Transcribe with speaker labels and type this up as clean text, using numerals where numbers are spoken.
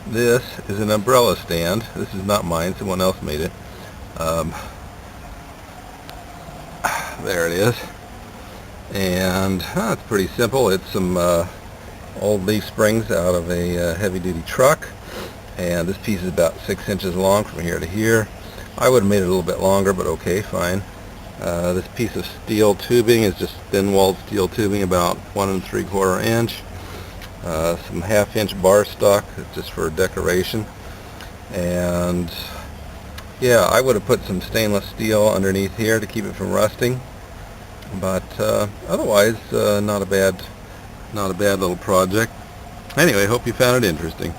Speaker 1: This is an umbrella stand. This is not mine, someone else made it. There it is. And it's pretty simple. It's some old leaf springs out of a heavy-duty truck, and this piece is about 6 inches long from here to here. I would have made it a little bit longer, but okay, fine. This piece of steel tubing is just thin-walled steel tubing, about 1 3/4 inch. Some 1/2 inch bar stock, just for decoration. And yeah, I would have put some stainless steel underneath here to keep it from rusting. But otherwise, not a bad little project. Anyway, hope you found it interesting.